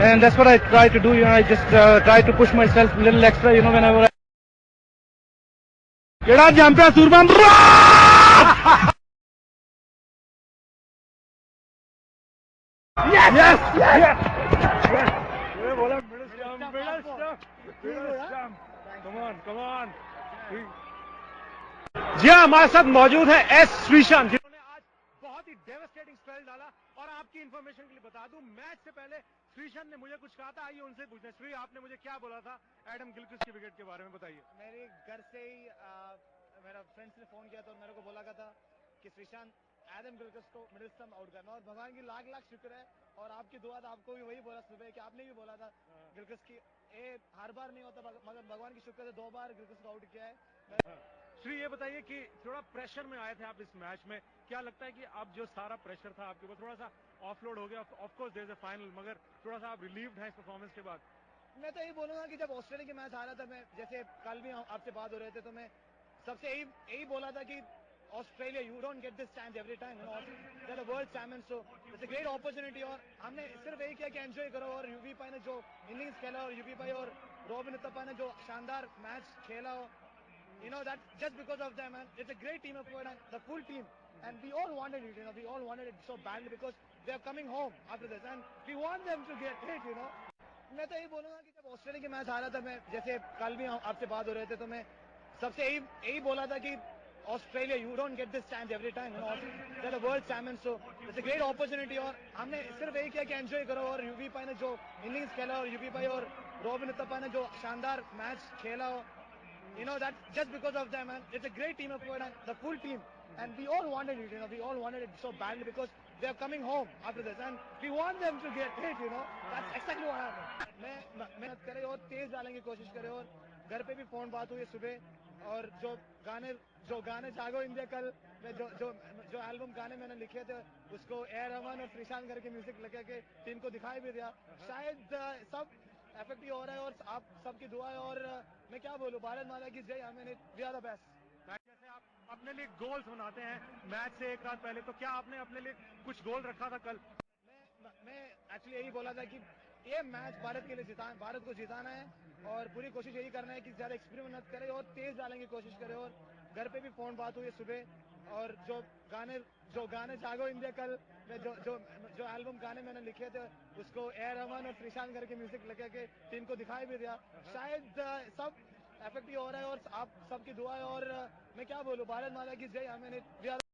And that's what I try to do. I just try to push myself a little extra. Whenever I. Keda champion Surban. Yes. Come on. जी हाँ, हमारे साथ मौजूद है S Sreesanth, जिन्होंने आज बहुत ही devastating spell डाला। और आपकी इंफॉर्मेशन के लिए बता दूं, मैच से पहले श्रीशांत ने मुझे कुछ कहा था, आइए उनसे पूछते हैं। श्री, आपने मुझे क्या बोला था एडम गिलक्रिस्ट की विकेट के बारे में, बताइए। मेरे घर से ही मेरा फ्रेंड्स ने फोन किया तो मेरे को बोला था कि श्रीशांत एडम गिलक्रिस्ट को मिडिल स्टंप आउट करना, और भगवान की लाख लाख शुक्र है और आपकी दुआ था, आपको भी वही बोला सुबह कि आपने भी बोला था गिलक्रिस्ट की हर बार नहीं होता, मगर भगवान की शुक्र है 2 बार गिलक्रिस्ट को आउट किया है। श्री, ये बताइए कि थोड़ा प्रेशर में आए थे आप इस मैच में, क्या लगता है कि अब जो सारा प्रेशर था आपके ऊपर थोड़ा सा ऑफलोड हो गया? Of course there is a final, मगर थोड़ा सा आप रिलीव्ड हैं इस परफॉर्मेंस के बाद? मैं तो यही बोलूंगा कि जब ऑस्ट्रेलिया के मैच आ रहा था, मैं जैसे कल भी आपसे बात हो रहे थे, तो मैं सबसे यही बोला था कि Australia, you don't get this chance every time, they are the world champion, so it's a great opportunity. और हमने सिर्फ यही किया कि एंजॉय करो, और यूपी पाई ने जो इनिंग्स खेला, और यूपी पाई और रॉबिन उथप्पा ने जो शानदार मैच खेला, that just because of them, and it's a great team effort, and the full team, and we all wanted it, we all wanted it so badly because they are coming home after this, and we want them to get it, मैं तो यही बोलूंगा कि जब Australia के match आ रहा था, मैं जैसे कल भी आपसे बात हो रहे थे, तो मैं सबसे यही बोला था कि Australia, you don't get this chance every time, they are the world champion, so it's a great opportunity. और हमने सिर्फ यही किया कि एंजॉय करो, और यूपी पाई ने जो इनिंग्स खेला, और यूपी पाई और रॉबिन उथप्पा ने जो शानदार मैच खेला, that just because of them, and it's a great team effort, and the full team, and we all wanted it, we all wanted it so badly because they are coming home after this, and we want them to get hit. You know, that's exactly what happened. मैं मेहनत करे और तेज डालने की कोशिश करे, और घर पे भी फोन बात हुई सुबह, और जो गाने जागो इंडिया कल में जो एल्बम गाने मैंने लिखे थे उसको ए रहमान और श्रीशांत करके म्यूजिक लगा के टीम को दिखाई भी दिया. शायद सब इफेक्टिव हो रहा है, और आप सबकी दुआ है, और मैं क्या बोलूं, भारत माता की जय. I mean we are the best. जैसे आप अपने लिए गोल्स बनाते हैं मैच से एक रात पहले, तो क्या आपने अपने लिए कुछ गोल रखा था कल? मैं एक्चुअली यही बोला था कि ये मैच भारत के लिए भारत को जिताना है, और पूरी कोशिश यही करना है कि ज्यादा एक्सपेरिमेंट करे और तेज डालने की कोशिश करे, और घर पे भी फोन बात हुई सुबह, और जो गाने जागो इंडिया कल में जो एल्बम गाने मैंने लिखे थे उसको ए रहमान और श्रीशांत करके म्यूजिक लगा के टीम को दिखाई भी दिया. शायद सब इफेक्टिव हो रहा है, और आप सबकी दुआ है, और मैं क्या बोलूं, भारत माता की जय. I mean we are